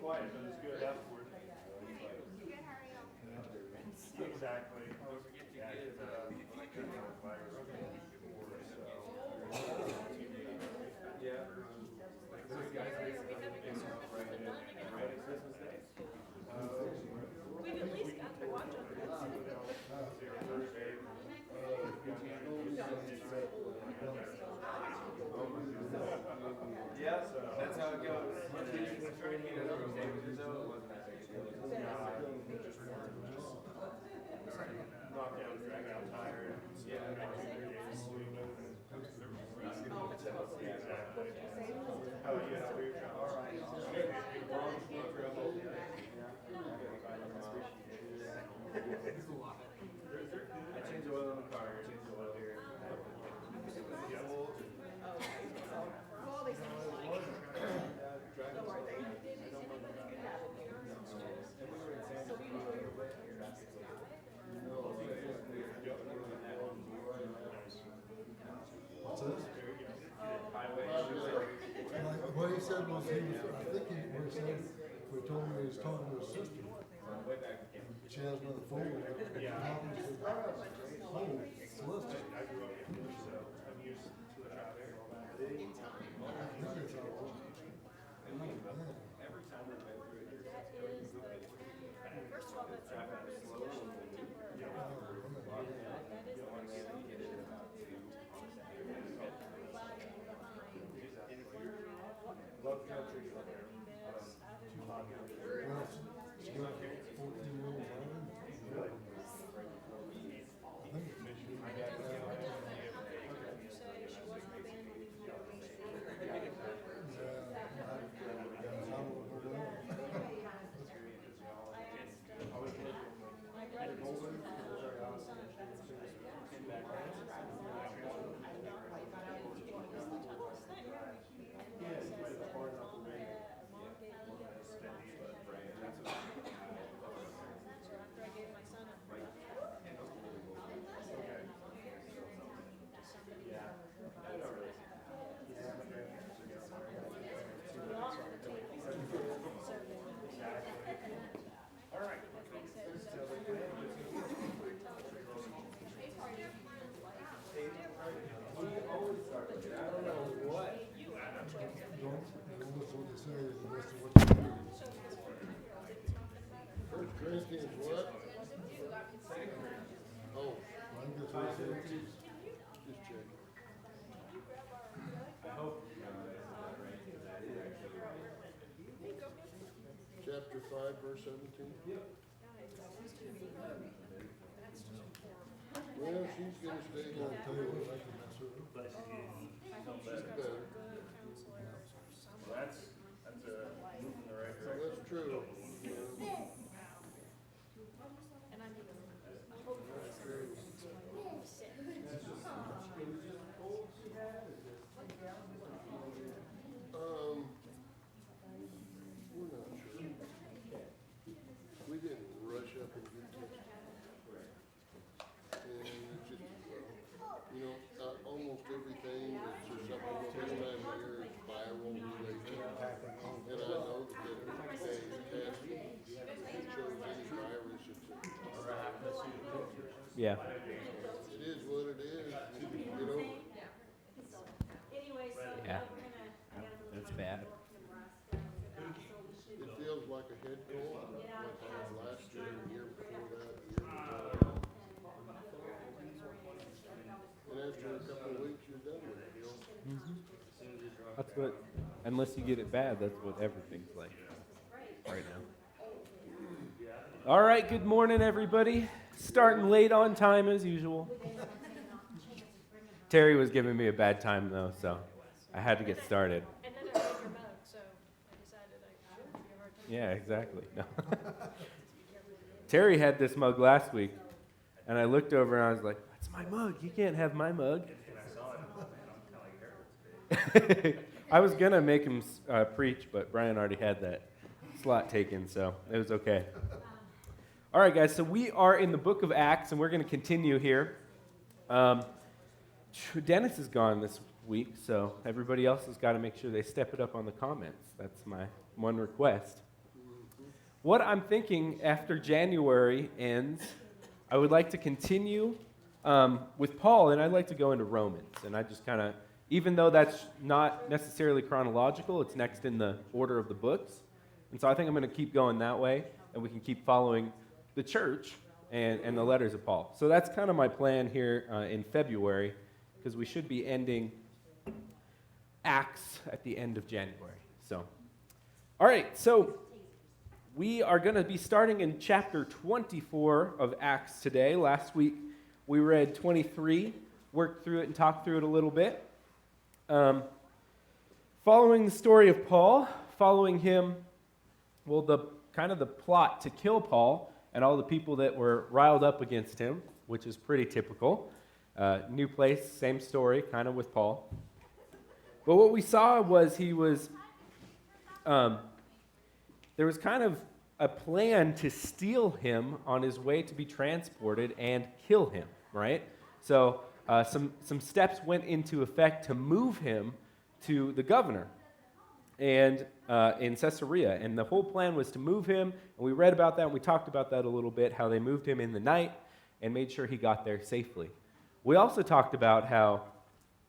Quiet, but it's good afterward. Exactly. Yeah. We've at least got to watch them. Yeah, that's how it goes. I tried to get it over sandwiches though, it wasn't that big a deal. Knocked down, drag out, tired. Yeah, I got 2 days sleep. Exactly. How about you? How about your job? All right. I changed the oil in the car, I changed the oil here. What's this? What he said was he was, I think he said, we told him he was talking to his sister. She has another phone. Yeah. Oh, Celeste. I grew up in Philly, so I'm used to the traffic. First of all, that's our first Love country. Well, she got 14-year-old driving. Don't listen to what they say, listen to what they do. First Corinthians what? Oh, I think that's what they say. just check. Chapter 5, verse 17. Well, she's gonna stay I'll home. tell you what, I can mess her up. She's better. Well, that's a move in the right So direction. that's true. We're not sure. We didn't rush up and get this. And it's just, well, almost everything that's just something about this time of year is viral related. And I know that they test, it shows any virus, Yeah. it is what it is, you know? Anyway, so Yeah. I gotta That's bad. It feels like a head cold, like I had last year, the year before that, the year before that. And after a couple of weeks, you're done with it, you know? That's what, unless you get it bad, that's what everything's like right now. All right, good morning, everybody. Starting late on time as usual. Terry was giving me a bad time, though, so I had to get started. And then I read your mug, so I decided I shouldn't give you a hard time. Yeah, exactly. No. Terry had this mug last week, and I looked over and I was like, that's my mug. You can't have my mug. I was going to make him preach, but Brian already had that slot taken, so it was okay. All right, guys, so we are in the book of Acts, and we're going to continue here. Dennis is gone this week, so everybody else has got to make sure they step it up on the comments. That's my one request. What I'm thinking after January ends, I would like to continue with Paul, and I'd like to go into Romans. And I just kind of, even though that's not necessarily chronological, it's next in the order of the books. And so I think I'm going to keep going that way, and we can keep following the church and the letters of Paul. So that's kind of my plan here in February, because we should be ending Acts at the end of January. So, all right, so we are going to be starting in chapter 24 of Acts today. Last week we read 23, worked through it and talked through it a little bit. Following the story of Paul, following him, well, the plot to kill Paul and all the people that were riled up against him, which is pretty typical. New place, same story, kind of with Paul. But what we saw was there was kind of a plan to steal him on his way to be transported and kill him, right? So some steps went into effect to move him to the governor and in Caesarea. And the whole plan was to move him, and we read about that, and we talked about that a little bit, how they moved him in the night and made sure he got there safely. We also talked about how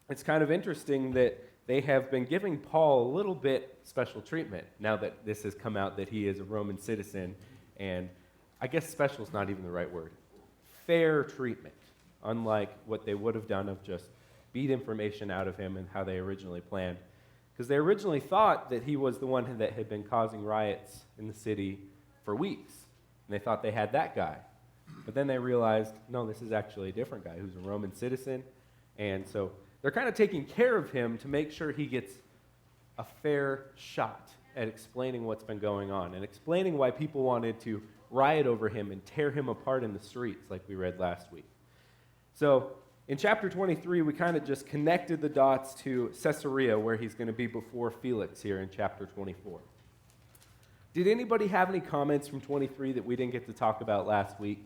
it's kind of interesting that they have been giving Paul a little bit special treatment now that this has come out that he is a Roman citizen, and I guess special is not even the right word. Fair treatment, unlike what they would have done of just beat information out of him and how they originally planned. Because they originally thought that he was the one that had been causing riots in the city for weeks, and they thought they had that guy. But then they realized, no, this is actually a different guy who's a Roman citizen, and so they're kind of taking care of him to make sure he gets a fair shot at explaining what's been going on and explaining why people wanted to riot over him and tear him apart in the streets like we read last week. So in chapter 23, we kind of just connected the dots to Caesarea, where he's going to be before Felix here in chapter 24. Did anybody have any comments from 23 that we didn't get to talk about last week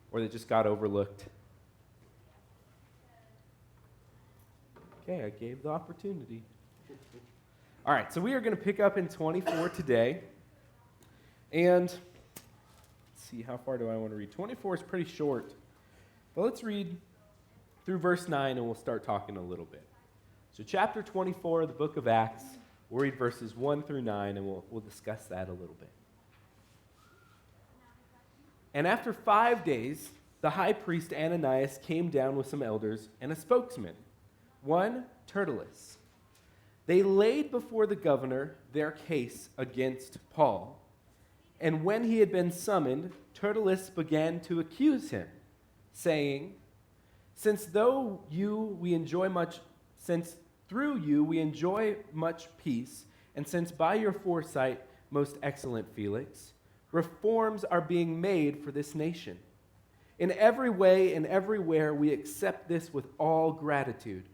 or that just got overlooked? Okay, I gave the opportunity. All right, so we are going to pick up in 24 today. And let's see, how far do I want to read? 24 is pretty short. But let's read through verse 9 and we'll start talking a little bit. So chapter 24 of the book of Acts, we'll read verses 1 through 9 and we'll discuss that a little bit. And after 5 days, the high priest Ananias came down with some elders and a spokesman, one Tertullus. They laid before the governor their case against Paul. And when he had been summoned, Tertullus began to accuse him, saying, Since through you we enjoy much peace, and since by your foresight, most excellent Felix, reforms are being made for this nation. In every way and everywhere we accept this with all gratitude.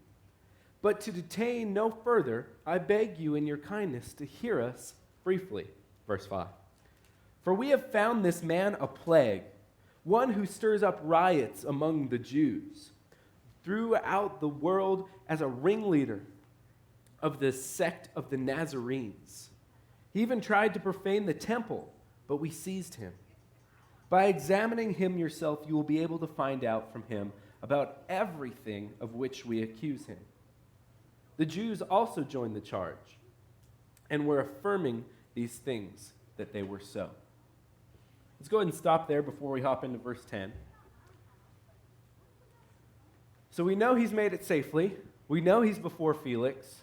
But to detain no further, I beg you in your kindness to hear us briefly. Verse 5. For we have found this man a plague, one who stirs up riots among the Jews, throughout the world as a ringleader of the sect of the Nazarenes. He even tried to profane the temple, but we seized him. By examining him yourself, you will be able to find out from him about everything of which we accuse him. The Jews also joined the charge and were affirming these things that they were so. Let's go ahead and stop there before we hop into verse 10. So we know he's made it safely. We know he's before Felix.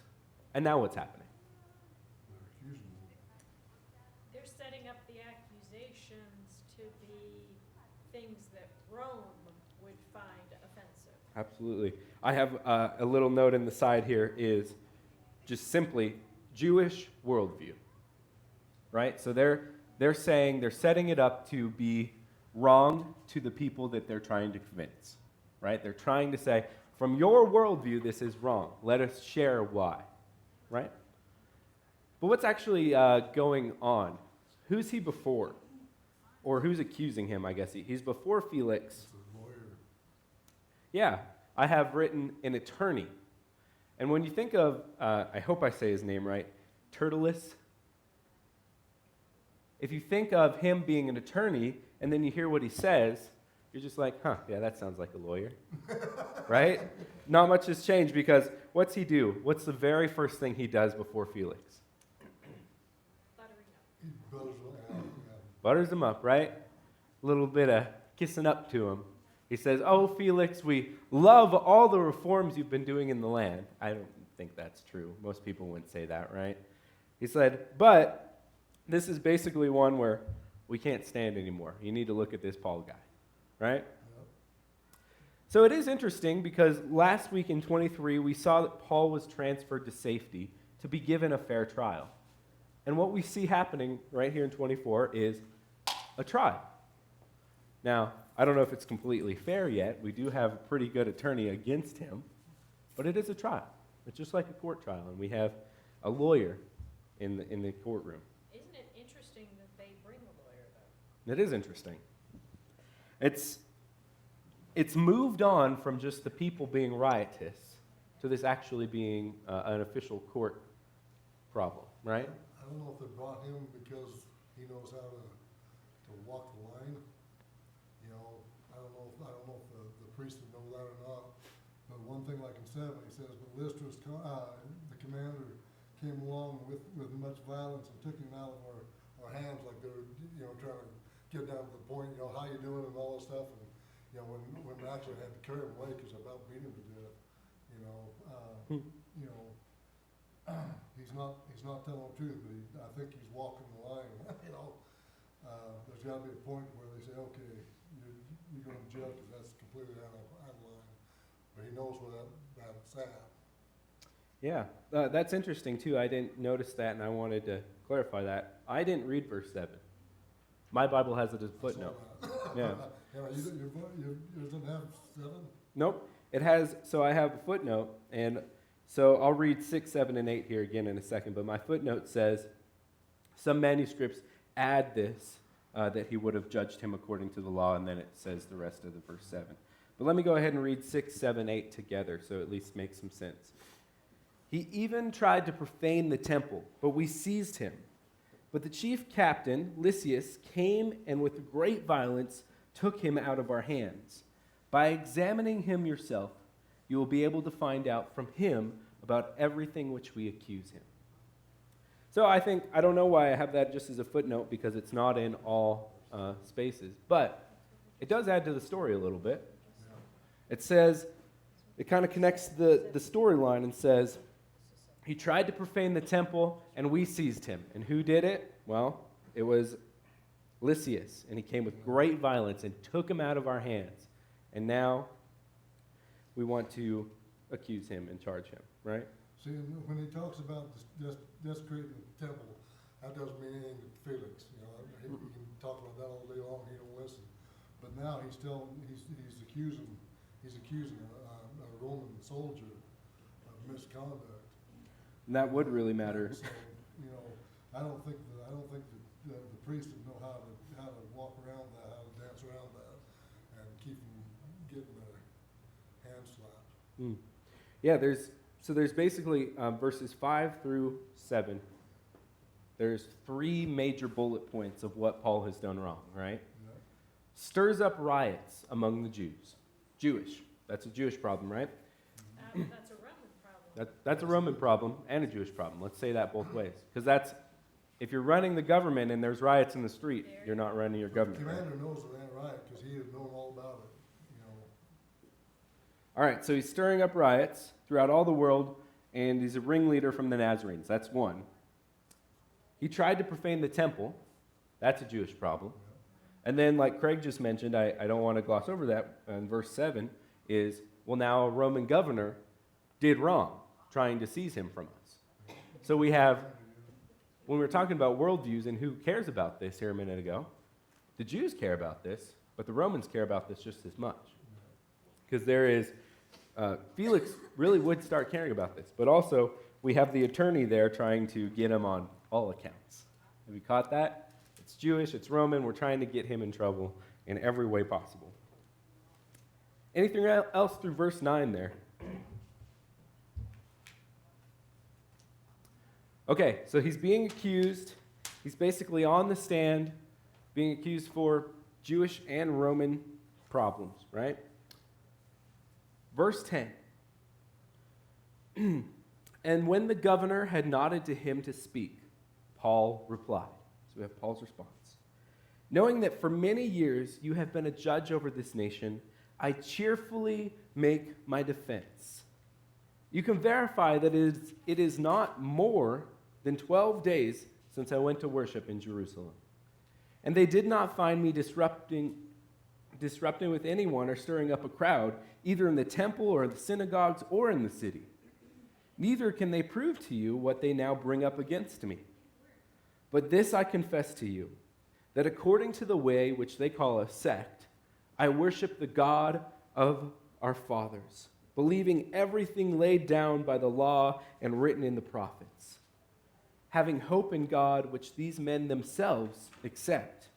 And now what's happening? They're setting up the accusations to be things that Rome would find offensive. Absolutely. I have a little note in the side here is just simply Jewish worldview, right? So they're saying, they're setting it up to be wrong to the people that they're trying to convince, right? They're trying to say, from your worldview, this is wrong. Let us share why, right? But what's actually going on? Who's he before? or who's accusing him, I guess. He's before Felix. It's a lawyer. Yeah, I have written an attorney. And when you think of, I hope I say his name right, Tertullus, if you think of him being an attorney and then you hear what he says, you're just like, huh, yeah, that sounds like a lawyer, right? Not much has changed because what's he do? What's the very first thing he does before Felix? Buttering up. He butters it out, yeah. Butters him up, right? A little bit of kissing up to him. He says, oh, Felix, we love all the reforms you've been doing in the land. I don't think that's true. Most people wouldn't say that, right? He said, but this is basically one where we can't stand anymore. You need to look at this Paul guy, right? Yep. So it is interesting because last week in 23, we saw that Paul was transferred to safety to be given a fair trial. And what we see happening right here in 24 is a trial. Now, I don't know if it's completely fair yet. We do have a pretty good attorney against him, but it is a trial. It's just like a court trial, and we have a lawyer in the courtroom. Isn't it interesting that they bring a lawyer, though? It is interesting. It's moved on from just the people being riotous to this actually being an official court problem, right? I don't know if they brought him because he knows how to walk the line. You know, I don't know if the priest would know that or not. But one thing, like in 7, he says, but Lystra's, the commander, came along with much violence and took him out of our hands, like they were, trying to get down to the point, how you doing and all this stuff. And, when we actually had to carry him away because I about beat him to death, he's not telling the truth, but I think he's walking the line, there's got to be a point where they say, okay, you're going to jail because that's completely out of line. But he knows where that's at. Yeah, that's interesting too. I didn't notice that, and I wanted to clarify that. I didn't read verse 7. My Bible has it as a footnote. Yeah. Yours doesn't have 7? Nope. It has, so I have a footnote, and so I'll read 6, 7, and 8 here again in a second, but my footnote says, some manuscripts add this, that he would have judged him according to the law, and then it says the rest of the verse 7. But let me go ahead and read 6, 7, 8 together, so it at least makes some sense. He even tried to profane the temple, but we seized him. But the chief captain, Lysias, came and with great violence took him out of our hands. By examining him yourself, you will be able to find out from him about everything which we accuse him. So I don't know why I have that just as a footnote, because it's not in all spaces, but it does add to the story a little bit. It says, it kind of connects the storyline and says, he tried to profane the temple, and we seized him. And who did it? Well, it was Lysias, and he came with great violence and took him out of our hands. And now we want to accuse him and charge him, right? See, when he talks about desecrating the temple, that doesn't mean anything to Felix. He can talk about that all day long. He don't listen. But now he's accusing a Roman soldier of misconduct. And that would really matter. So, I don't think that the priest would know how to walk around that, how to dance around that, and keep from getting their hand slapped. Yeah, there's basically verses 5 through 7. There's 3 major bullet points of what Paul has done wrong, right? Yeah. Stirs up riots among the Jews. Jewish. That's a Jewish problem, right? That's a Roman problem. That's a Roman problem and a Jewish problem. Let's say that both ways. Because if you're running the government and there's riots in the street, you're not running your government. The right? commander knows it ain't right because he had known all about it. All right, so he's stirring up riots throughout all the world, and he's a ringleader from the Nazarenes. That's one. He tried to profane the temple. That's a Jewish problem. And then, like Craig just mentioned, I don't want to gloss over that, in verse 7 is, well, now a Roman governor did wrong, trying to seize him from us. So we have, when we were talking about worldviews and who cares about this here a minute ago, the Jews care about this, but the Romans care about this just as much. Because there is, Felix really would start caring about this, but also we have the attorney there trying to get him on all accounts. Have you caught that? it's Jewish, it's Roman. We're trying to get him in trouble in every way possible. Anything else through verse 9 there? Okay, so he's being accused. He's basically on the stand, being accused for Jewish and Roman problems, right? Verse 10. And when the governor had nodded to him to speak, Paul replied. So we have Paul's response. Knowing that for many years you have been a judge over this nation, I cheerfully make my defense. You can verify that it is not more than 12 days since I went to worship in Jerusalem. And they did not find me disrupting with anyone or stirring up a crowd, either in the temple or the synagogues or in the city. Neither can they prove to you what they now bring up against me. But this I confess to you, that according to the way which they call a sect, I worship the God of our fathers, believing everything laid down by the law and written in the prophets, having hope in God which these men themselves accept.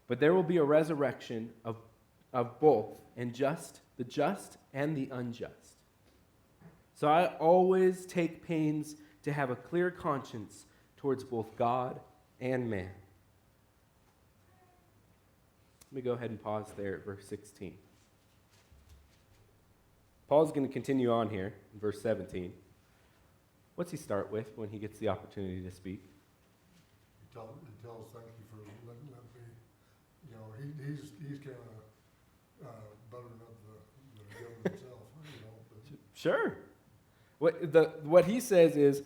But there will be a resurrection of both, and the just and the unjust. So I always take pains to have a clear conscience towards both God and man. Let me go ahead and pause there at verse 16. Paul's going to continue on here in verse 17. What's he start with when he gets the opportunity to speak? He tells, thank you for letting me, you know, he's kind of buttering up the governor himself, you know. But Sure. What he says is,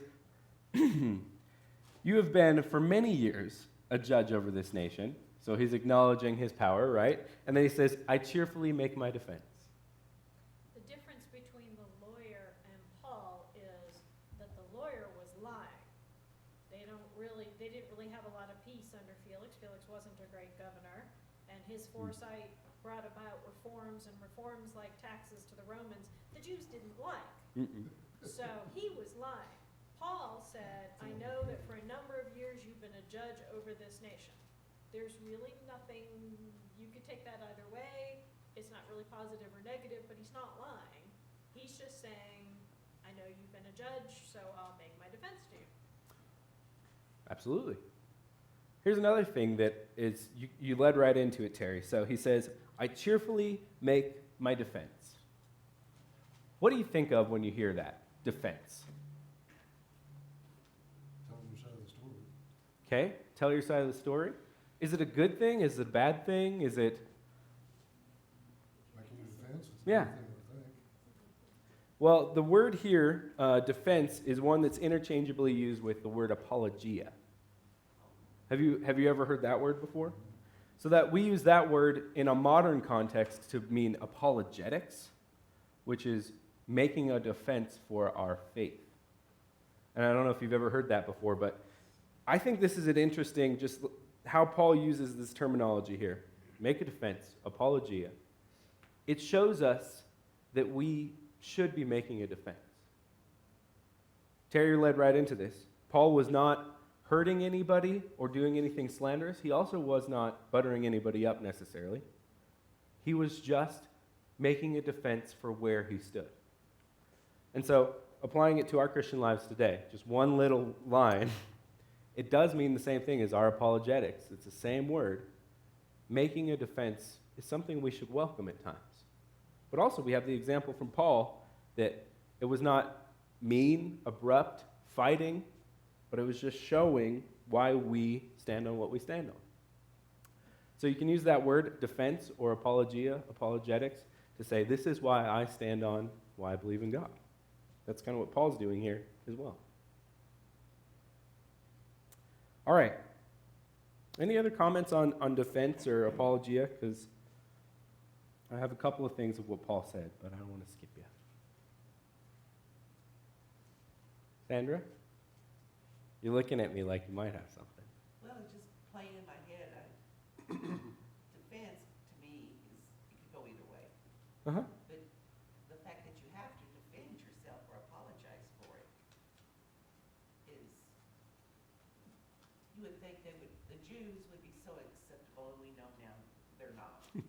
you have been for many years a judge over this nation. So he's acknowledging his power, right? And then he says, I cheerfully make my defense. The difference between the lawyer and Paul is that the lawyer was lying. They didn't really have a lot of peace under Felix. Felix wasn't a great governor, and his foresight brought about reforms like taxes to the Romans the Jews didn't like. Mm-mm. So he was lying. Paul said, I know that for a number of years you've been a judge over this nation. There's really nothing, you could take that either way. It's not really positive or negative, but he's not lying. He's just saying, I know you've been a judge, so I'll make my defense to you. Absolutely. Here's another thing that is, you led right into it, Terry. So he says, I cheerfully make my defense. What do you think of when you hear that? Defense. tell him your side of the story. Okay? Tell your side of the story. Is it a good thing? Is it a bad thing? Is it... Making a defense, it's a Yeah. good thing, I think. Well, the word here, defense, is one that's interchangeably used with the word apologia. Have you ever heard that word before? So that we use that word in a modern context to mean apologetics, which is making a defense for our faith. And I don't know if you've ever heard that before, but I think this is an interesting, just how Paul uses this terminology here. Make a defense, apologia. It shows us that we should be making a defense. Terry led right into this. Paul was not hurting anybody or doing anything slanderous. He also was not buttering anybody up necessarily. He was just making a defense for where he stood. And so, applying it to our Christian lives today, just one little line, it does mean the same thing as our apologetics. It's the same word. Making a defense is something we should welcome at times. But also, we have the example from Paul that it was not mean, abrupt, fighting, but it was just showing why we stand on what we stand on. So you can use that word, defense or apologia, apologetics, to say, this is why I stand on why I believe in God. That's kind of what Paul's doing here as well. All right. Any other comments on defense or apologia? Because I have a couple of things of what Paul said, but I don't want to skip you. Sandra? You're looking at me like you might have something. Well, it's just playing in my head. Defense, to me, it could go either way. Uh-huh. But the fact that you have to defend yourself or apologize for it is, you would think the Jews Jews would be so acceptable, and we know now they're not. And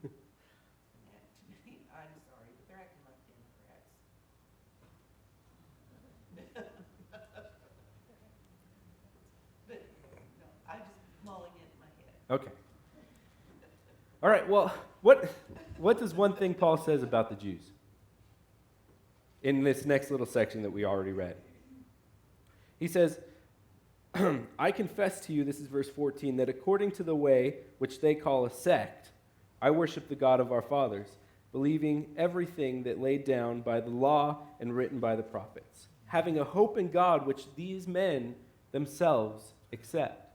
that, to me, I'm sorry, but they're acting like Democrats. But, no, I'm just mulling it in my head. Okay. All right, well, what does one thing Paul says about the Jews in this next little section that we already read? He says, I confess to you, this is verse 14, that according to the way which they call a sect, I worship the God of our fathers, believing everything that laid down by the law and written by the prophets, having a hope in God which these men themselves accept.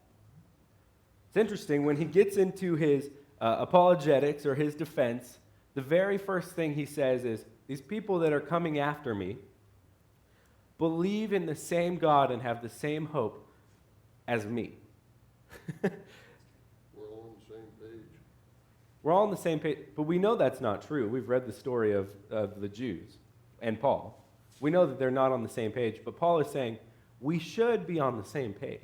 It's interesting, when he gets into his apologetics or his defense, the very first thing he says is, these people that are coming after me believe in the same God and have the same hope as me. We're all on the same page. We're all on the same page, but we know that's not true. We've read the story of the Jews and Paul. We know that they're not on the same page, but Paul is saying we should be on the same page.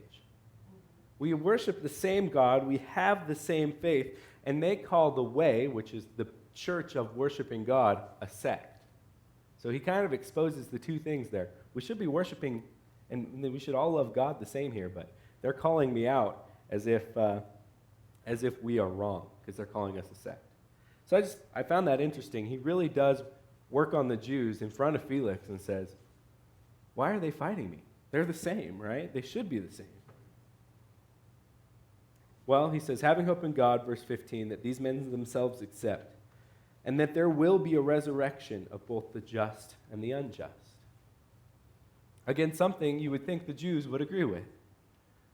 We worship the same God, we have the same faith, and they call the way, which is the church of worshiping God, a sect. So he kind of exposes the two things there. We should be worshiping, and we should all love God the same here, but they're calling me out as if we are wrong, because they're calling us a sect. So I found that interesting. He really does work on the Jews in front of Felix and says, why are they fighting me? They're the same, right? They should be the same. Well, he says, having hope in God, verse 15, that these men themselves accept, and that there will be a resurrection of both the just and the unjust. Again, something you would think the Jews would agree with,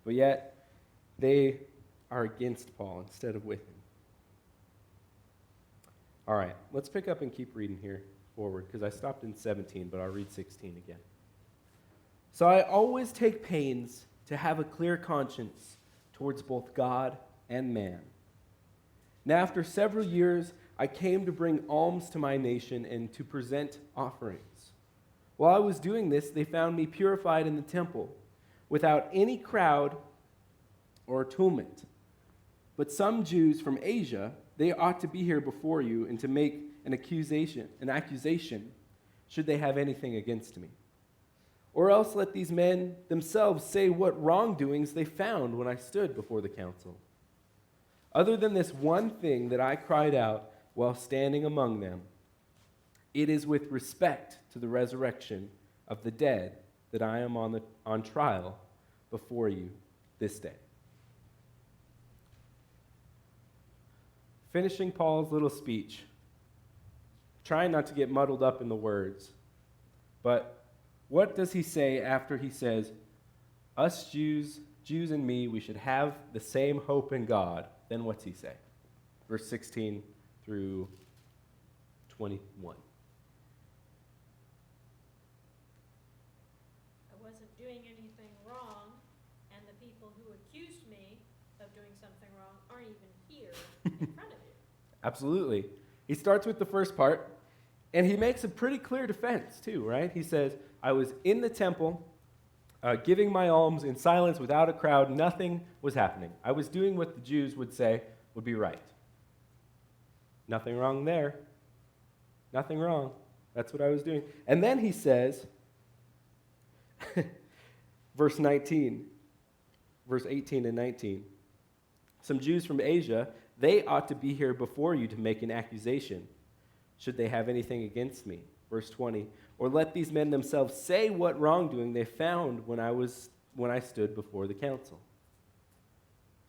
but yet they are against Paul instead of with him. All right, let's pick up and keep reading here forward, because I stopped in 17, but I'll read 16 again. So I always take pains to have a clear conscience towards both God and man. Now, after several years, I came to bring alms to my nation and to present offerings. While I was doing this, they found me purified in the temple, without any crowd or tumult. But some Jews from Asia, they ought to be here before you and to make an accusation, should they have anything against me. Or else let these men themselves say what wrongdoings they found when I stood before the council. Other than this one thing that I cried out while standing among them, it is with respect to the resurrection of the dead that I am on trial before you this day. Finishing Paul's little speech, trying not to get muddled up in the words, but what does he say after he says, us Jews and me, we should have the same hope in God? Then what's he say? Verse 16 through 21. I wasn't doing anything wrong, and the people who accused me of doing something wrong aren't even here in front of you. Absolutely. He starts with the first part, and he makes a pretty clear defense too, right? He says, I was in the temple, giving my alms in silence without a crowd. Nothing was happening. I was doing what the Jews would say would be right. Nothing wrong there. Nothing wrong. That's what I was doing. And then he says, verse 18 and 19, some Jews from Asia, they ought to be here before you to make an accusation, should they have anything against me. Verse 20, or let these men themselves say what wrongdoing they found when I stood before the council.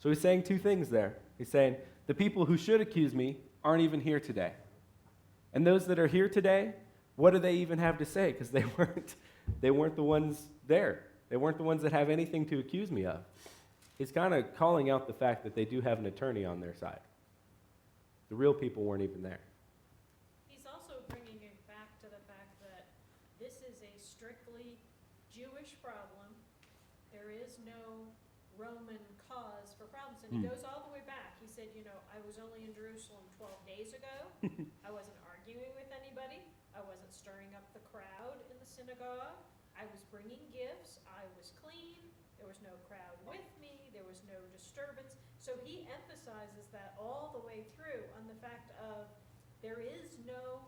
So he's saying two things there. He's saying, the people who should accuse me aren't even here today. And those that are here today, what do they even have to say? Because they weren't the ones there. They weren't the ones that have anything to accuse me of. He's kind of calling out the fact that they do have an attorney on their side. The real people weren't even there. He's also bringing it back to the fact that this is a strictly Jewish problem. There is no Roman cause for problems. And he goes all the way back. He said, I was only in Jerusalem 12 days ago. I wasn't arguing with anybody. I wasn't stirring up the crowd in the synagogue. I was bringing gifts. I was clean. There was no crowd with me. There was no disturbance. So he emphasizes that all the way through on the fact of there is no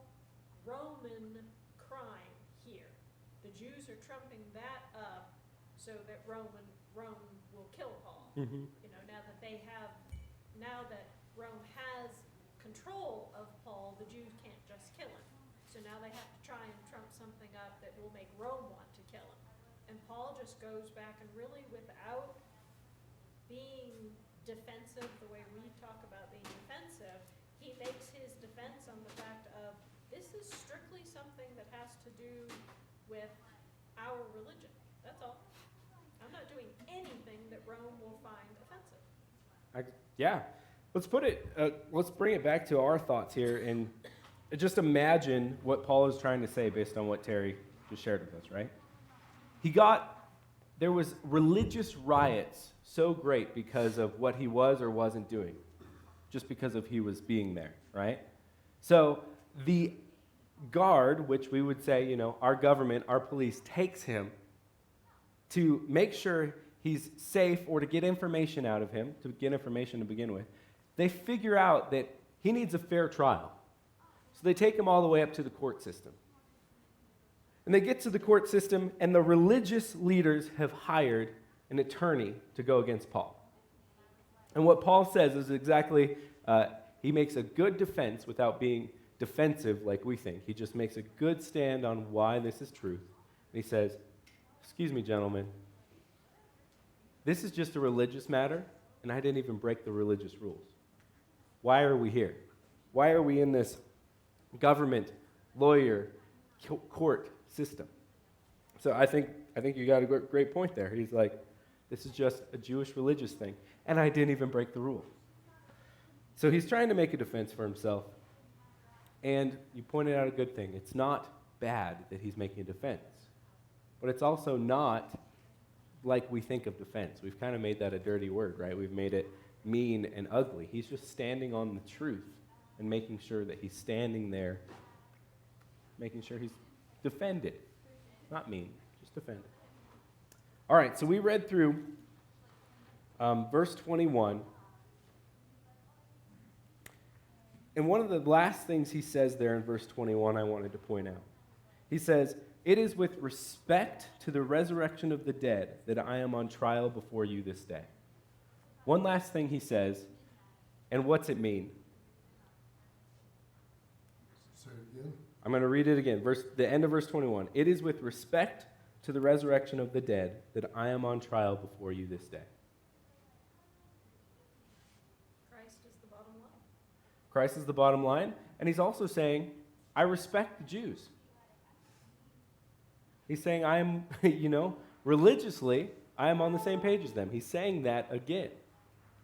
Roman crime here. The Jews are trumping that up so that Rome will kill Paul. Mhm. You know, now that Rome has control of Paul, the Jews can't just kill him. So now they have to try and trump something up that will make Rome want to kill him. And Paul just goes back and really, without being defensive the way we talk about being defensive, he makes his defense on the fact of this is strictly something that has to do with our religion. That's all. I'm not doing anything that Rome will find offensive. Yeah. Let's bring it back to our thoughts here and just imagine what Paul is trying to say based on what Terry just shared with us, right? There was religious riots so great because of what he was or wasn't doing, just because of he was being there, right? So the guard, which we would say, our government, our police, takes him to make sure he's safe or to get information out of him, to get information to begin with. They figure out that he needs a fair trial. So they take him all the way up to the court system. And they get to the court system, and the religious leaders have hired an attorney to go against Paul. And what Paul says is exactly, he makes a good defense without being defensive like we think. He just makes a good stand on why this is truth. And he says, excuse me, gentlemen, this is just a religious matter, and I didn't even break the religious rules. Why are we here? Why are we in this government, lawyer, court system? So I think you got a great point there. He's like, this is just a Jewish religious thing, and I didn't even break the rule. So he's trying to make a defense for himself, and you pointed out a good thing. It's not bad that he's making a defense, but it's also not like we think of defense. We've kind of made that a dirty word, right? We've made it mean and ugly. He's just standing on the truth and making sure that he's standing there, making sure he's defended. Not mean, just defended. All right, so we read through verse 21. And one of the last things he says there in verse 21 I wanted to point out. He says, "It is with respect to the resurrection of the dead that I am on trial before you this day." One last thing he says, and what's it mean? Say it again. I'm going to read it again. The end of verse 21. "It is with respect to the resurrection of the dead that I am on trial before you this day." Christ is the bottom line. Christ is the bottom line, and he's also saying, I respect the Jews. He's saying, I am, religiously, I am on the same page as them. He's saying that again.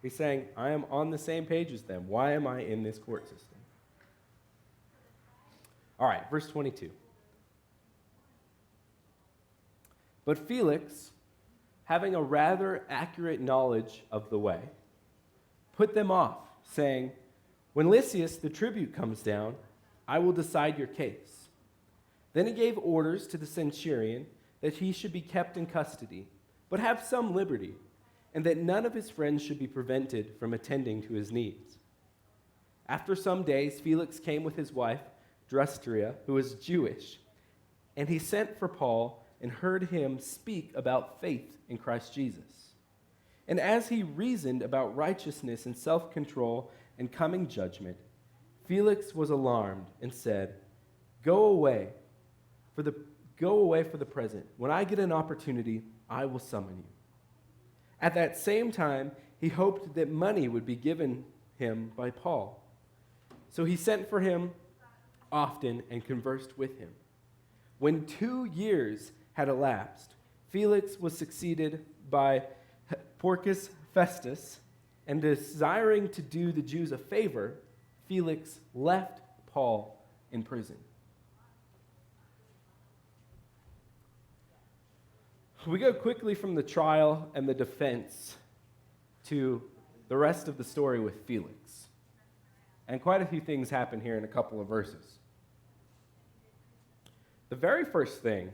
He's saying, I am on the same page as them. Why am I in this court system? All right, verse 22. "But Felix, having a rather accurate knowledge of the way, put them off, saying, 'When Lysias the tribute comes down, I will decide your case.' Then he gave orders to the centurion that he should be kept in custody, but have some liberty, and that none of his friends should be prevented from attending to his needs. After some days, Felix came with his wife, Drusilla, who was Jewish, and he sent for Paul and heard him speak about faith in Christ Jesus. And as he reasoned about righteousness and self-control and coming judgment, Felix was alarmed and said, Go away for the present. When I get an opportunity, I will summon you." At that same time, he hoped that money would be given him by Paul. So he sent for him often and conversed with him. When 2 years had elapsed, Felix was succeeded by Porcius Festus, and desiring to do the Jews a favor, Felix left Paul in prison. We go quickly from the trial and the defense to the rest of the story with Felix. And quite a few things happen here in a couple of verses. The very first thing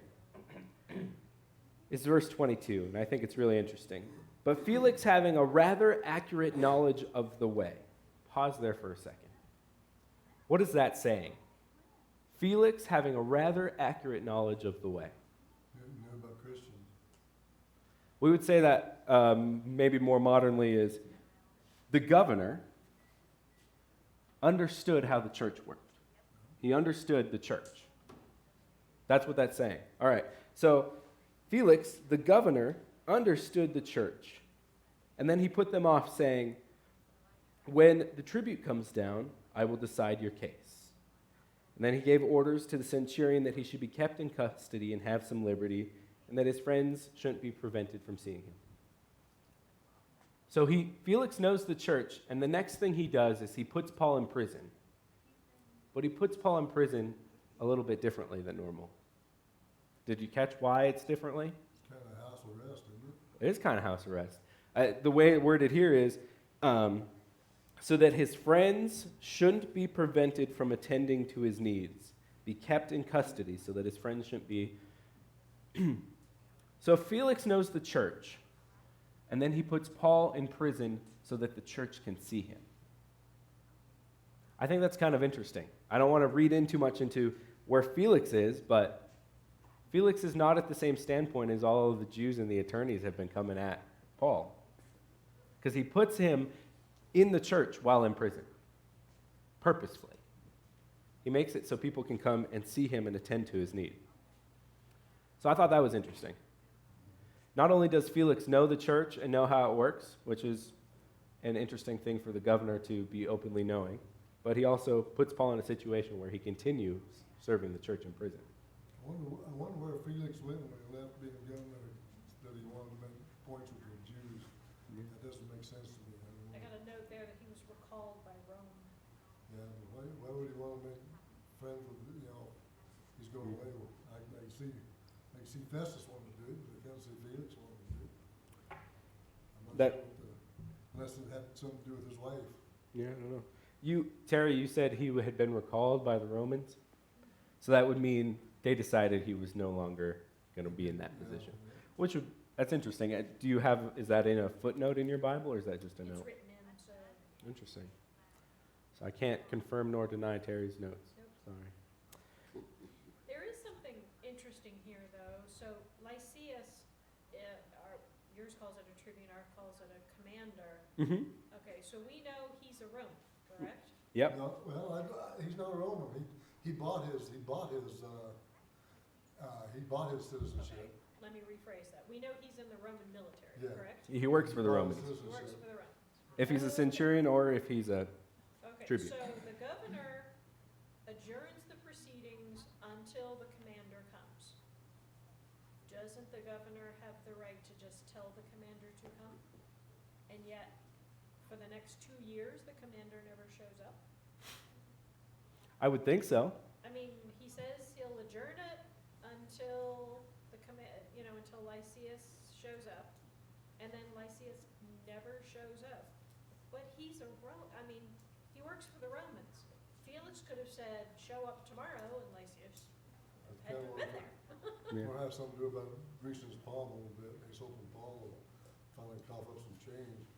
is verse 22, and I think it's really interesting. "But But Felix, having a rather accurate knowledge of the way. Pause there for a second. What is that saying? Felix, having a rather accurate knowledge of the way. Knew about Christians. We would say that maybe more modernly is the governor understood how the church worked. He understood the church. That's what that's saying. All right. So Felix, the governor, understood the church. And then he put them off saying, when the tribute comes down, I will decide your case. And then he gave orders to the centurion that he should be kept in custody and have some liberty, and that his friends shouldn't be prevented from seeing him. So Felix knows the church, and the next thing he does is he puts Paul in prison. But he puts Paul in prison a little bit differently than normal. Did you catch why it's differently? It's kind of house arrest, isn't it? It is kind of house arrest. The way it worded here is, so that his friends shouldn't be prevented from attending to his needs, be kept in custody so that his friends shouldn't be. So Felix knows the church, and then he puts Paul in prison so that the church can see him. I think that's kind of interesting. I don't want to read in too much into where Felix is, but Felix is not at the same standpoint as all of the Jews and the attorneys have been coming at Paul. Because he puts him in the church while in prison, purposefully. He makes it so people can come and see him and attend to his need. So I thought that was interesting. Not only does Felix know the church and know how it works, which is an interesting thing for the governor to be openly knowing, but he also puts Paul in a situation where he continues serving the church in prison. I wonder where Felix went when he left being governor, that he wanted to make points with the Jews. That doesn't make sense to me. I got a note there that he was recalled by Rome. Yeah, but why would he want to make friends with, he's going away with, I can see Festus wanted to do it, but I can't see Felix wanted to do it. I'm not That- sure unless it had something to do with his wife. Yeah, I don't know. Terry, you said he had been recalled by the Romans? So that would mean they decided he was no longer going to be in that position. That's interesting. Is that in a footnote in your Bible, or is that just a It's note? written in, so. Interesting. So I can't confirm nor deny Terry's notes. Nope. Sorry. There is something interesting here, though. So Lysias, yours calls it a tribune, ours calls it a commander. Mm-hmm. Okay, so we know he's a Roman, correct? Yep. No, well, he's not a Roman. He bought his citizenship. Okay, let me rephrase that. We know he's in the Roman military, Yeah. correct? He works for the Bought his Romans. He works citizenship. for the Romans. If he's a centurion or if he's a Okay, tribute. so the governor adjourns the proceedings until the commander comes. Doesn't the governor have the right to just tell the commander to come? And yet, for the next 2 years, the commander never shows up? I would think so. I mean, he says he'll adjourn it until until Lysias shows up, and then Lysias never shows up. But he's he works for the Romans. Felix could have said, show up tomorrow, and Lysias had to have been there. Yeah. Or have something to do about greasing his palm a little bit. He's hoping Paul will finally cough up some change.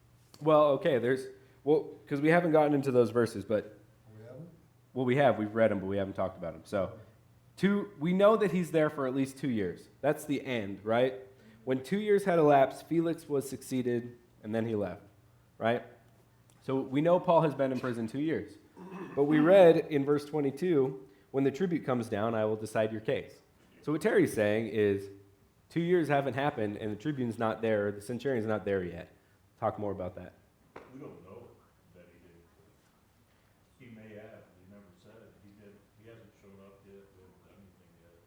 Well, okay, because we haven't gotten into those verses, but, We haven't? well, we've read them, but we haven't talked about them. So, we know that he's there for at least 2 years. That's the end, right? When 2 years had elapsed, Felix was succeeded, and then he left, right? So we know Paul has been in prison 2 years. But we read in verse 22, when the tribute comes down, I will decide your case. So what Terry's saying is 2 years haven't happened, and the tribune's not there, the centurion's not there yet. Talk more about that. We don't know that he did. He may have, he never said. He did, he hasn't shown up yet, we haven't done anything yet.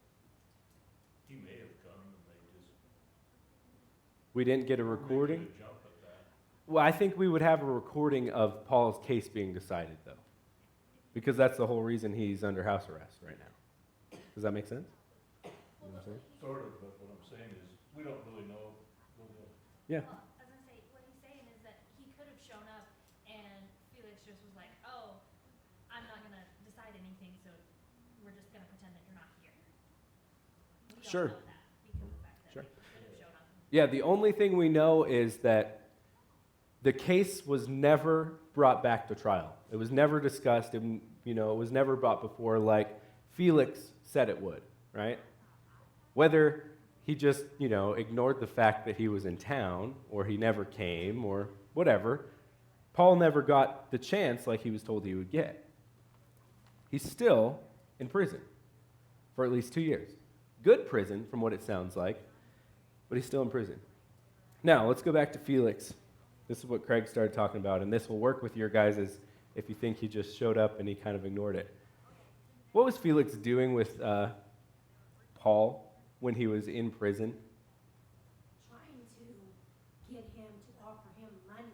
He may have come and they just. We didn't get a maybe recording. a jump at that. Well, I think we would have a recording of Paul's case being decided, though, because that's the whole reason he's under house arrest right now. Does that make sense? You know what I'm saying? Sort of, but what I'm saying is, we don't really know. Yeah. Well, I was gonna say, what he's saying is that he could have shown up and Felix just was like, oh, I'm not gonna decide anything, so we're just gonna pretend that you're not here. We don't Sure. know that because of the fact that Sure. he could have shown up. Yeah, the only thing we know is that the case was never brought back to trial. It was never discussed, and it was never brought before like Felix said it would, right? Whether he just, ignored the fact that he was in town, or he never came, or whatever, Paul never got the chance like he was told he would get. He's still in prison for at least 2 years. Good prison, from what it sounds like, but he's still in prison. Now, let's go back to Felix. This is what Craig started talking about, and this will work with your guys' if you think he just showed up and he kind of ignored it. What was Felix doing with Paul when he was in prison? Trying to get him to offer him money.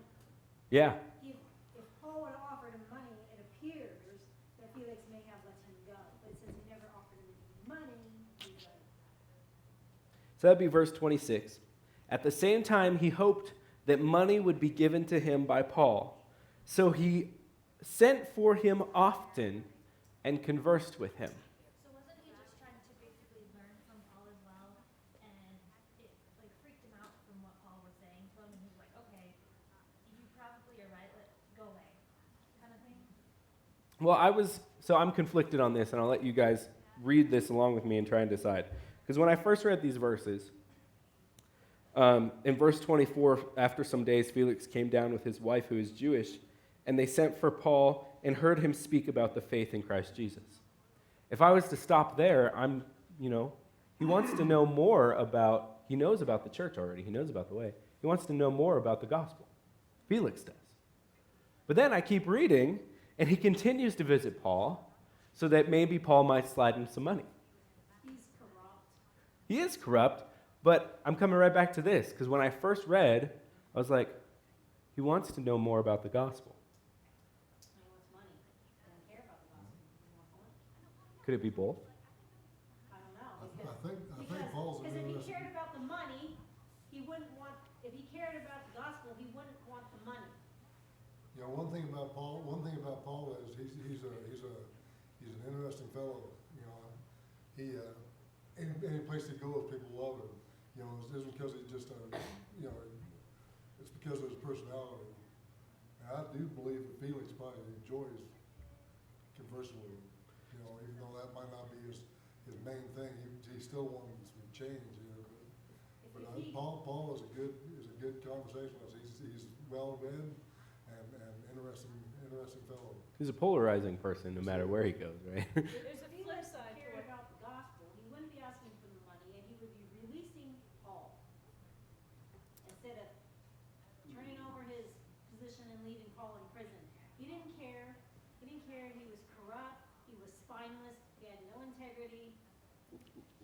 Yeah, If Paul would have offered him money, it appears that Felix may have let him go. But since he never offered him any money, he's like, so that'd be verse 26. At the same time, he hoped that money would be given to him by Paul. So he sent for him often and conversed with him. So wasn't he just trying to basically learn from Paul as well? And it freaked him out from what Paul was saying to him, and he was like, okay, you probably are right, go away, kind of thing? Well, I'm conflicted on this, and I'll let you guys read this along with me and try and decide. Because when I first read these verses, in verse 24, after some days, Felix came down with his wife, who is Jewish, and they sent for Paul and heard him speak about the faith in Christ Jesus. If I was to stop there, he wants to know more about, he knows about the church already, he knows about the way. He wants to know more about the gospel. Felix does. But then I keep reading, and he continues to visit Paul, so that maybe Paul might slide him some money. he's corrupt. He is corrupt, but I'm coming right back to this, because when I first read, I was like, he wants to know more about the gospel. He wants money. He doesn't care about the gospel. He wants money. Could it be both? I don't know. I think Paul's Because if he interested. cared about the money, he wouldn't want, if he cared about the gospel, he wouldn't want the money. One thing about Paul is he's an interesting fellow. He any place he goes, people love him. It isn't because he's just it's because of his personality. And I do believe that Felix probably enjoys conversing with him. Even though that might not be his main thing, he still wants some change. But Paul is a good conversationalist. He's well read and interesting fellow. He's a polarizing person no matter where he goes, right? There's a If flip Felix side to cared it. about the gospel, he wouldn't be asking for the money, and he would be releasing Paul. Instead of turning over his position and leaving Paul in prison. He didn't care. He was corrupt. He was spineless. He had no integrity.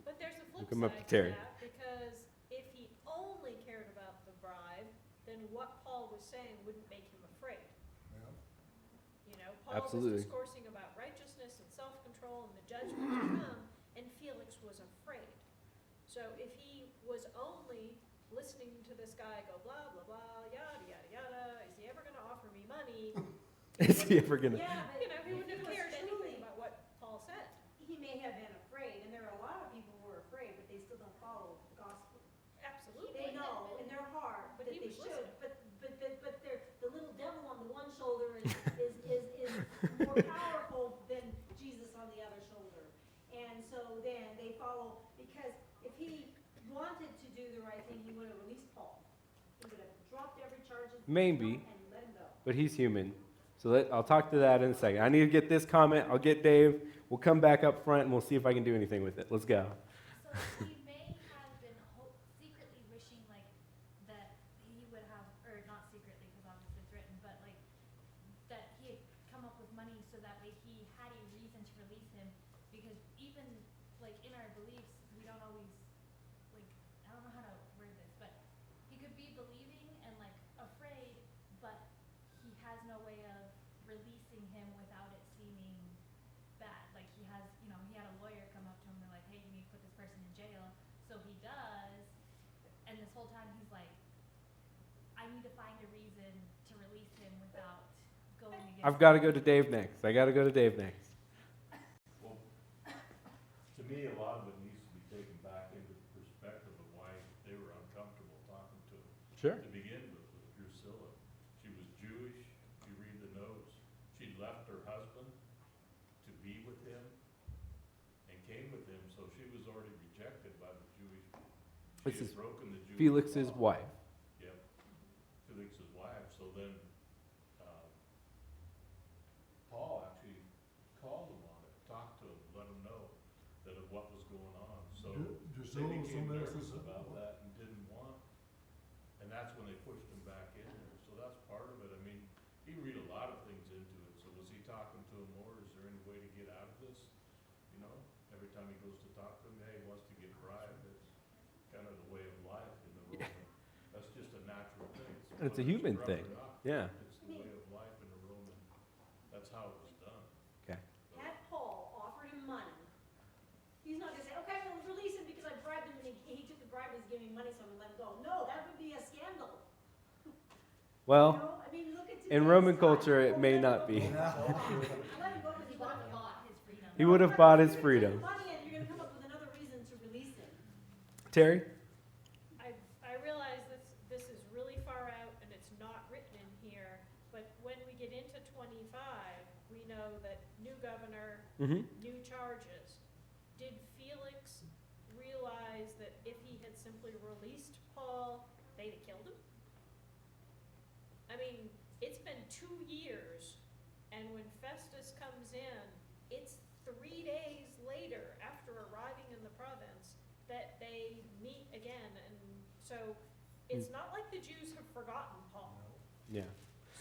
But there's a flip Look him up, side to Terry. that, because if he only cared about the bribe, then what Paul was saying wouldn't make him afraid. Yeah. Paul Absolutely. was discoursing about righteousness and self-control and the judgment to come, and Felix was afraid. So if he was only listening to this guy go blah, blah, blah, yada, yada, yada, is he ever gonna offer me money? Is he ever gonna? Yeah, but He wouldn't if have he was cared truly, anything about what Paul said. he may have been afraid, and there are a lot of people who are afraid, but they still don't follow the gospel. Absolutely. They know in their heart But that he they was should, listening. but they're, the little devil on the one shoulder is more powerful than Jesus on the other shoulder. And so then they follow, because if he wanted to do the right thing, he would have released Paul. He would have dropped every charge against him Maybe. and let him go. But he's human. So I'll talk to that in a second. I need to get this comment. I'll get Dave. We'll come back up front and we'll see if I can do anything with it. Let's go. So he may have been secretly wishing that he would have, or not secretly because obviously it's written, but that he had come up with money so that way he had a reason to release him. Because even in our beliefs, we don't always I don't know how to word this, but he could be believing and afraid, but he has no way of releasing him without it seeming bad. He has, he had a lawyer come up to him and hey, you need to put this person in jail. So he does, and this whole time he's I need to find a reason to release him without going against. I've got to go to Dave next. Well, to me, a lot of it needs to be taken back into the perspective of why they were uncomfortable Sure. To begin with Drusilla. She was Jewish, if you read the notes. She left her husband to be with him and came with him, so she was already rejected by the Jewish. This She is had broken the Jewish Felix's law. wife. Yep, Felix's wife, so then, Paul actually called him on it, talked to him, let him know that of what was going on, so they Drusilla was became somebody nervous else's. about that and didn't want, and that's when they pushed him back in there, so that's part of it, I mean, he read a lot of things into it, so was he talking to him more, is there any way to get out of this? You know, every time he goes to talk to him, hey, he wants to get bribed, it's kind of the way of life in the Roman, that's just a natural thing. It's a Whether human corrupt thing. or not, Yeah. it's the way of life in the Roman, that's how it was done. Okay. Had Paul offered him money, he's not gonna say, okay, well, release him because I bribed him and he took the bribe and he's giving me money, so I'm gonna let him go. No, that would be a scandal. You Well, know, I mean, look at in today's Roman time. culture, it Oh, may let him not go. be. I let him go because He he would wanted have to. bought his freedom. He would have bought his You're gonna freedom. take the money and you're gonna come up with another reason to release him. Terry? I realize this is really far out and it's not written in here, but when we get into 25, we know that new governor, Mm-hmm. new charges. Did Felix realize that if he had simply released Paul, they'd have killed him? I mean, it's been 2 years, and when Festus comes in, it's 3 days later after arriving in the province that they meet again, and so it's not like the Jews have forgotten Paul. Yeah.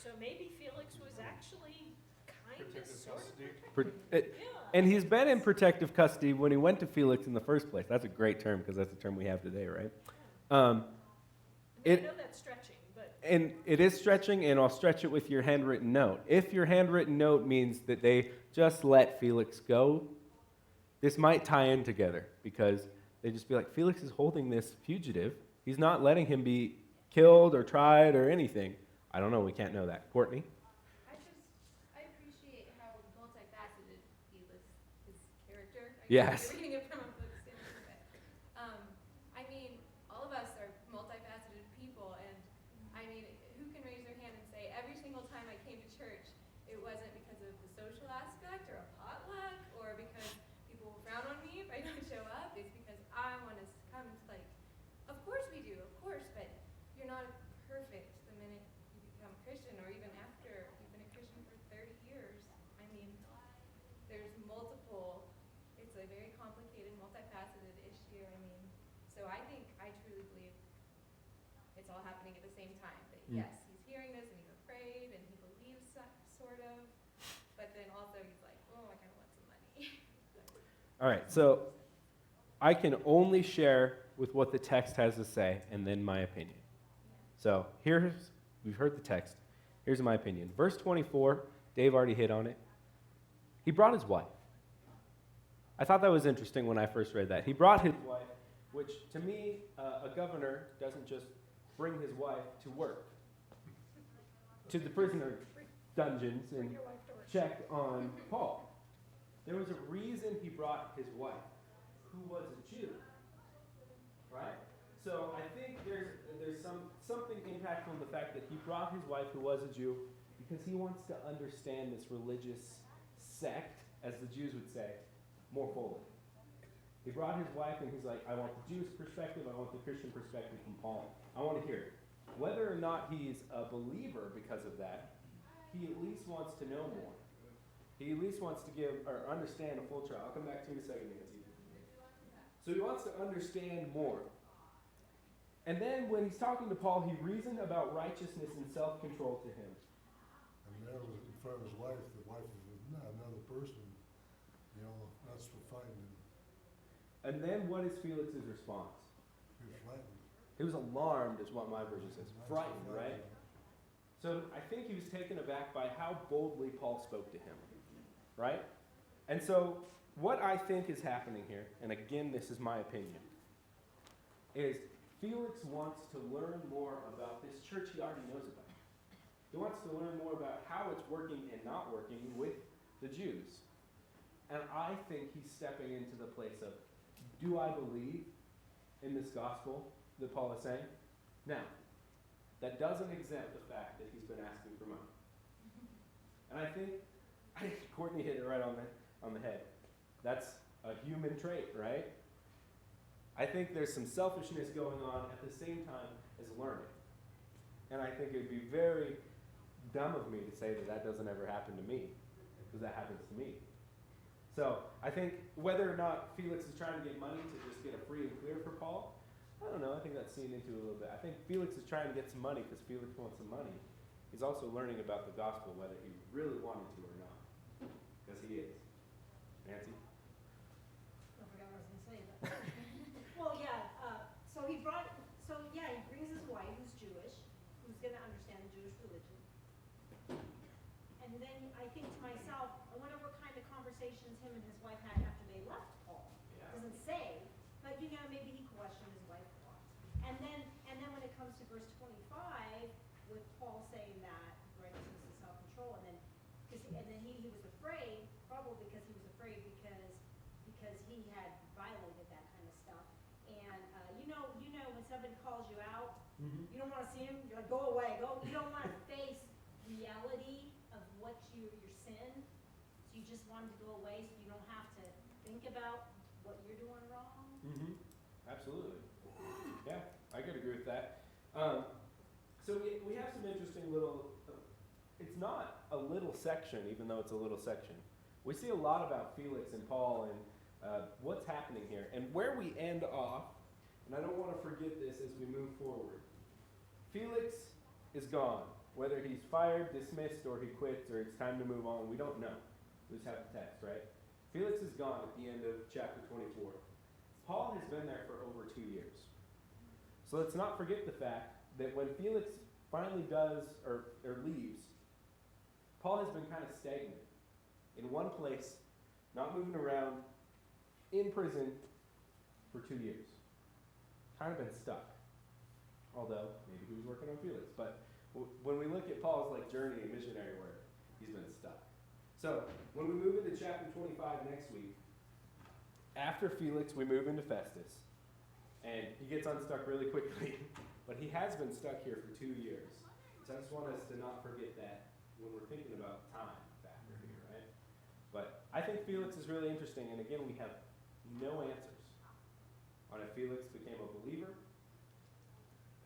So maybe Felix was actually kind of Protective sort of custody. protecting. Yeah. And he's been in protective custody when he went to Felix in the first place. That's a great term because that's the term we have today, right? I mean, it- I know that's stretching, but And it is stretching, and I'll stretch it with your handwritten note. If your handwritten note means that they just let Felix go, this might tie in together because they just be like, Felix is holding this fugitive. He's not letting him be killed or tried or anything. I don't know. We can't know that. Courtney? I appreciate how multifaceted Felix, his character. Yes. You're reading it from a book standpoint, but, I mean, all of us are multifaceted people, and I mean, who can raise their hand and say, every single time I came to church, it wasn't because of the social aspect or a potluck, or because people will frown on me if I don't show up, it's because I want to come to, like, of course we do, of course, but you're not perfect the minute you become a Christian, or even after you've been a Christian for 30 years. I mean, there's multiple, it's a very complicated, multifaceted issue. I mean, so I truly believe it's all happening at the same time. That yes, he's hearing this and he's afraid and he believes sort of, but then also he's like, oh, I kind of want some money. All right. So I can only share with what the text has to say and then my opinion. So we've heard the text. Here's my opinion. Verse 24, Dave already hit on it. He brought his wife. I thought that was interesting when I first read that. He brought his wife, which to me, a governor doesn't just bring his wife to work, to the prisoner dungeons bring and your wife to work. check on Paul. There was a reason he brought his wife, who was a Jew, right? So I think there's something impactful in the fact that he brought his wife, who was a Jew, because he wants to understand this religious sect, as the Jews would say, more fully. He brought his wife, and he's like, I want the Jewish perspective, I want the Christian perspective from Paul. I want to hear it. Whether or not he's a believer because of that, he at least wants to know more. He at least wants to give or understand a full trial. I'll come back to you in a second, Nancy. So he wants to understand more. And then when he's talking to Paul, he reasoned about righteousness and self-control to him. And there was in front of his wife, the wife of another person, you know, that's what fighting him. And then what is Felix's response? He was frightened. He was alarmed, is what my version says. Frightened, right? So I think he was taken aback by how boldly Paul spoke to him, right? And so what I think is happening here, and again, this is my opinion, is Felix wants to learn more about this church he already knows about. He wants to learn more about how it's working and not working with the Jews. And I think he's stepping into the place of, do I believe in this gospel that Paul is saying? Now, that doesn't exempt the fact that he's been asking for money. And I think Courtney hit it right on the head. That's a human trait, right? I think there's some selfishness going on at the same time as learning. And I think it would be very dumb of me to say that that doesn't ever happen to me, because that happens to me. So I think whether or not Felix is trying to get money to just get a free and clear for Paul, I don't know. I think that's seen into a little bit. I think Felix is trying to get some money because Felix wants some money. He's also learning about the gospel, whether he really wanted to or not, because he is. Nancy? I forgot what I was gonna say, but, well, yeah, so he brings his wife, who's Jewish, who's gonna understand the Jewish religion. And then I think to myself, I wonder what kind of conversations him and his wife had after they left Paul. Yeah. Doesn't say, but maybe he questioned his wife a lot. And then when it comes to verse 25, with Paul saying that righteousness is self-control, and then he was afraid, probably because he was afraid because he had violated that kind of stuff. And when somebody calls you out, Mm-hmm. you don't want to see him. You're like, go away, go. You don't want to face reality of what your sin. So you just want him to go away, so you don't have to think about what you're doing wrong. Mm-hmm. Absolutely. Yeah, I could agree with that. So we have some interesting little, it's not a little section, even though it's a little section. We see a lot about Felix and Paul and what's happening here. And where we end off, and I don't want to forget this as we move forward, Felix is gone. Whether he's fired, dismissed, or he quits, or it's time to move on, we don't know. We just have the text, right? Felix is gone at the end of chapter 24. Paul has been there for over 2 years. So let's not forget the fact that when Felix finally does or leaves, Paul has been kind of stagnant in one place, not moving around, in prison for 2 years. Kind of been stuck. Although, maybe he was working on Felix. But when we look at Paul's journey in missionary work, he's been stuck. So, when we move into chapter 25 next week, after Felix, we move into Festus. And he gets unstuck really quickly. But he has been stuck here for 2 years. So I just want us to not forget that when we're thinking about time factor here, right? But I think Felix is really interesting. And again, we have no answers on if Felix became a believer,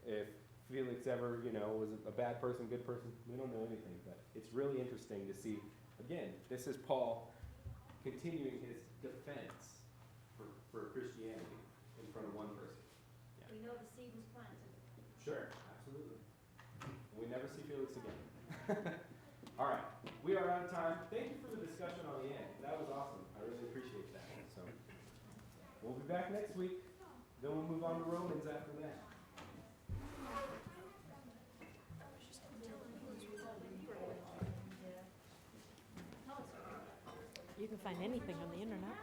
if Felix ever, was a bad person, good person. We don't know anything. But it's really interesting to see. Again, this is Paul continuing his defense for Christianity in front of one person. Yeah. We know the seed was planted. Sure, absolutely. We never see Felix again. All right, we are out of time. Thank you for the discussion on the end. That was awesome. I really appreciate that. So we'll be back next week. Then we'll move on to Romans after that. You can find anything on the internet.